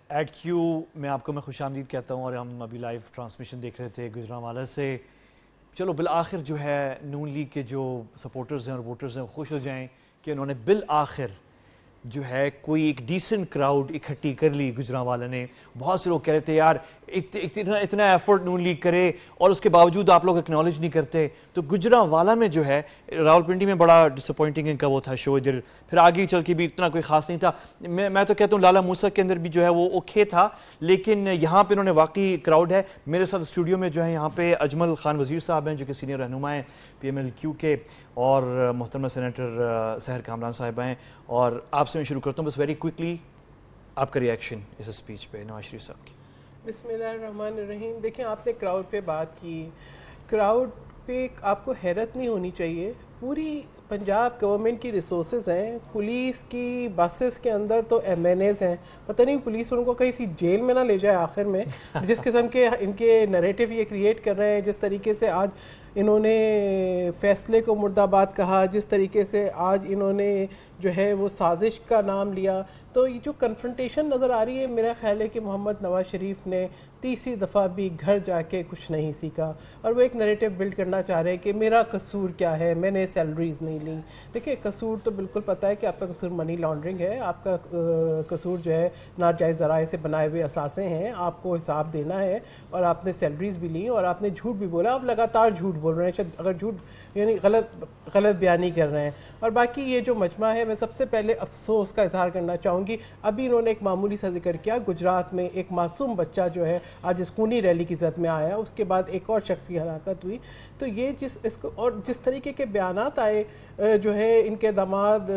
Add کیو میں آپ کو میں خوش آمدید کہتا ہوں، اور ہم ابھی لائیو ٹرانسمیشن دیکھ رہے تھے گجرانوالہ سے۔ چلو بالآخر جو ہے نون لیگ کے جو سپورٹرز ہیں اور ووٹرز ہیں وہ خوش ہو جائیں کہ انہوں نے بالآخر جو ہے کوئی ایک ڈیسنٹ کراؤڈ اکٹھی کر لی گجرانوالہ نے۔ بہت سے لوگ کہہ رہے تھے یار اتنا ایفرٹ نون لیگ کرے اور اس کے باوجود آپ لوگ اکنالج نہیں کرتے، تو گجرانوالہ میں جو ہے راولپنڈی میں بڑا ڈسپوائنٹنگ ان کا وہ تھا شو، ادھر پھر آگے چل کے بھی اتنا کوئی خاص نہیں تھا۔ میں تو کہتا ہوں لالا موسیٰ کے اندر بھی جو ہے وہ اوکے تھا، لیکن یہاں پہ انہوں نے واقعی کراؤڈ ہے۔ میرے ساتھ اسٹوڈیو میں جو ہے یہاں پہ اجمل خان وزیر صاحب ہیں جو کہ سینئر رہنما ہیں پی ایم ایل کیو کے، اور محترمہ سینیٹر سحر کامران صاحبہ ہیں۔ اور آپ سے میں شروع کرتا ہوں بس ویری کوئکلی آپ کا ریئیکشن اس اسپیچ پہ نواز شریف صاحب کی۔ بسم اللہ الرحمن الرحیم۔ دیکھیں آپ نے کراؤڈ پہ بات کی، کراؤڈ پہ آپ کو حیرت نہیں ہونی چاہیے۔ پوری پنجاب گورنمنٹ کی ریسورسز ہیں، پولیس کی بسز کے اندر تو ایم این ایز ہیں، پتہ نہیں پولیس ان کو کسی جیل میں نہ لے جائے آخر میں، جس قسم کے ان کے نریٹو یہ کریٹ کر رہے ہیں، جس طریقے سے آج انہوں نے فیصلے کو مرد آباد کہا، جس طریقے سے آج انہوں نے جو ہے وہ سازش کا نام لیا، تو یہ جو کنفرنٹیشن نظر آ رہی ہے، میرا خیال ہے کہ محمد نواز شریف نے تیسری دفعہ بھی گھر جا کے کچھ نہیں سیکھا، اور وہ ایک نریٹو بلڈ کرنا چاہ رہے ہیں کہ میرا قصور کیا ہے، میں نے سیلریز نہیں لی۔ دیکھیں قصور تو بالکل پتہ ہے کہ آپ کا قصور منی لانڈرنگ ہے، آپ کا قصور جو ہے ناجائز ذرائع سے بنائے ہوئے اثاثے ہیں، آپ کو حساب دینا ہے، اور آپ نے سیلریز بھی لی اور آپ نے جھوٹ بھی بولا، آپ لگاتار جھوٹ بول رہے ہیں، شاید اگر جھوٹ یعنی غلط بیانی کر رہے ہیں۔ اور باقی یہ جو مجمع ہے، میں سب سے پہلے افسوس کا اظہار کرنا چاہوں گی، ابھی انہوں نے ایک معمولی سا ذکر کیا، گجرات میں ایک معصوم بچہ جو ہے آج اس خونی ریلی کی زد میں آیا، اس کے بعد ایک اور شخص کی ہلاکت ہوئی، تو یہ جس طریقے کے بیانات آئے جو ہے ان کے داماد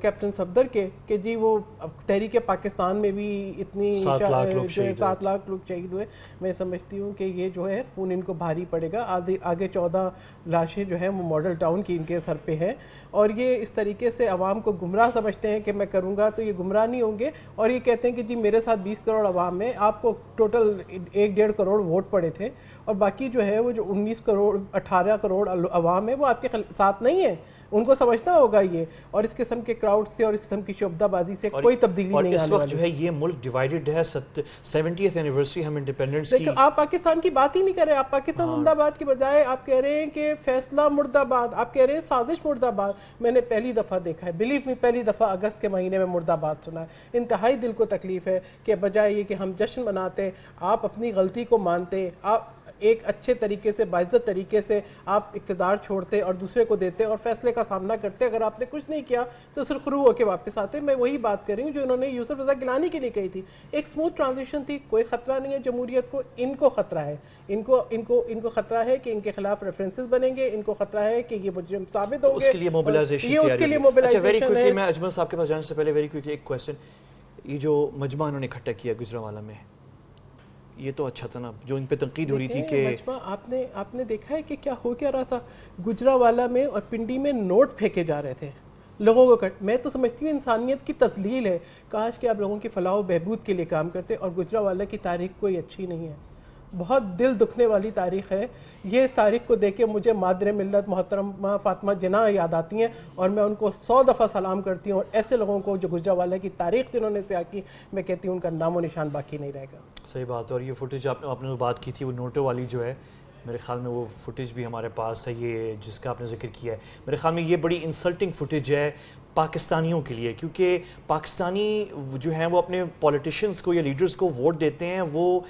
کیپٹن صفدر کے کہ جی وہ تحریک پاکستان میں بھی اتنی 7 لاکھ لوگ شہید ہوئے، میں سمجھتی ہوں کہ یہ جو ہے خون ان کو بھاری پڑے گا۔ آگے 14 لاشیں جو ہیں وہ ماڈل ٹاؤن کی ان کے سر پہ ہیں، اور یہ اس طریقے سے عوام کو گمراہ سمجھتے ہیں کہ میں کروں گا تو یہ گمراہ نہیں ہوں گے، اور یہ کہتے ہیں کہ جی میرے ساتھ 20 کروڑ عوام میں، آپ کو ٹوٹل 1.5 کروڑ ووٹ پڑے تھے، اور باقی جو ہے وہ جو 19 کروڑ 18 کروڑ عوام ہے وہ آپ کے ساتھ نہیں ہے، ان کو سمجھنا ہوگا یہ، اور اس قسم کے کراؤڈ سے اور اس قسم کی شعبدہ بازی سے کوئی تبدیلی نہیں آنے والی۔ اور اس وقت جو ہے یہ ملک ڈیوائیڈڈ ہے، 70th اینیورسری ہم انڈیپینڈنس کی۔ لیکن آپ پاکستان کی بات ہی نہیں کر رہے، آپ پاکستان زندہ باد کی بجائے آپ کہہ رہے ہیں کہ فیصلہ مرد آباد، آپ کہہ رہے ہیں سازش مرد آباد۔ میں نے پہلی دفعہ دیکھا ہے، بلیو می پہلی دفعہ اگست کے مہینے میں مرد آباد سنا ہے۔ انتہائی دل کو تکلیف ہے کہ بجائے یہ کہ ہم جشن مناتے، آپ اپنی غلطی کو مانتے، آپ ایک اچھے طریقے سے باعزت طریقے سے آپ اقتدار چھوڑتے اور دوسرے کو دیتے اور فیصلے کا سامنا کرتے، اگر آپ نے کچھ نہیں کیا تو سرخرو ہو کے واپس آتے۔ میں وہی بات کر رہی ہوں جو انہوں نے یوسف رضا گیلانی کے لیے کہی تھی، ایک سموتھ ٹرانزیشن تھی، کوئی خطرہ نہیں ہے جمہوریت کو، ان کو خطرہ ہے، ان کو خطرہ ہے کہ ان کے خلاف ریفرنسز بنیں گے، ان کو خطرہ ہے کہ یہ مجرم ثابت ہوں گے، اس کے لیے موبلائزیشن یہ اس کے لیے موبلائزیشن ہے۔ میں اجمل صاحب کے پاس جانے سے پہلے ویری کوئکلی ایک کویسچن، یہ جو مجمع انہوں نے اکٹھا کیا گجرانوالہ میں، یہ تو اچھا تھا نا، جو ان پہ تنقید ہو رہی تھی کہ مجمع آپ نے دیکھا ہے کہ کیا ہو کیا رہا تھا گجرانوالہ میں، اور پنڈی میں نوٹ پھینکے جا رہے تھے لوگوں کو میں تو سمجھتی ہوں انسانیت کی تذلیل ہے، کاش کہ آپ لوگوں کی فلاح و بہبود کے لیے کام کرتے، اور گجرانوالہ کی تاریخ کوئی اچھی نہیں ہے، بہت دل دکھنے والی تاریخ ہے یہ۔ اس تاریخ کو دیکھ کے مجھے مادر ملت محترمہ فاطمہ جناح یاد آتی ہیں، اور میں ان کو 100 دفعہ سلام کرتی ہوں، اور ایسے لوگوں کو جو گجرانوالہ کی تاریخ جنہوں نے سیاہ کی، میں کہتی ہوں ان کا نام و نشان باقی نہیں رہے گا۔ صحیح بات ہے، اور یہ فوٹیج آپ نے بات کی تھی وہ نوٹوں والی جو ہے، میرے خیال میں وہ فوٹیج بھی ہمارے پاس ہے، یہ جس کا آپ نے ذکر کیا ہے، میرے خیال میں یہ بڑی انسلٹنگ فوٹیج ہے پاکستانیوں کے لیے، کیونکہ پاکستانی جو ہیں وہ اپنے پولیٹیشینز کو یا لیڈرز کو ووٹ دیتے ہیں، وہ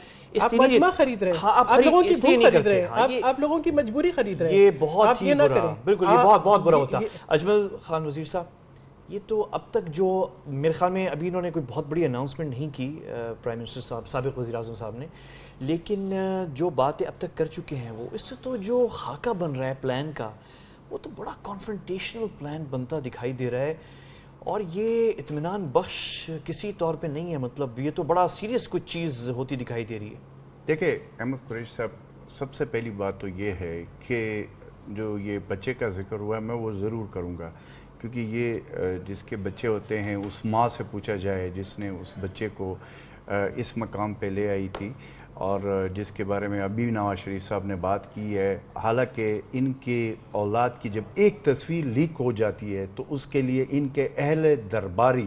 آپ مجمع خرید رہے ہیں، آپ لوگوں کی بھوک خرید رہے ہیں، آپ لوگوں کی مجبوری خرید رہے ہیں، یہ بہت ہی برا، بالکل یہ بہت برا ہوتا۔ اجمل خان وزیر صاحب، یہ تو اب تک جو میرے خیال میں ابھی انہوں نے کوئی بہت بڑی اناؤنسمنٹ نہیں کی پرائم منسٹر صاحب، سابق وزیر اعظم صاحب نے، لیکن جو باتیں اب تک کر چکے ہیں وہ، اس سے تو جو خاکہ بن رہا ہے پلان کا، وہ تو بڑا کانفرنٹیشنل پلان بنتا دکھائی دے رہا ہے، اور یہ اطمینان بخش کسی طور پہ نہیں ہے، مطلب یہ تو بڑا سیریس کچھ چیز ہوتی دکھائی دے رہی ہے۔ دیکھیں احمد قریشی صاحب، سب سے پہلی بات تو یہ ہے کہ جو یہ بچے کا ذکر ہوا ہے میں وہ ضرور کروں گا، کیونکہ یہ جس کے بچے ہوتے ہیں اس ماں سے پوچھا جائے جس نے اس بچے کو اس مقام پہ لے آئی تھی، اور جس کے بارے میں ابھی نواز شریف صاحب نے بات کی ہے، حالانکہ ان کے اولاد کی جب ایک تصویر لیک ہو جاتی ہے تو اس کے لیے ان کے اہل درباری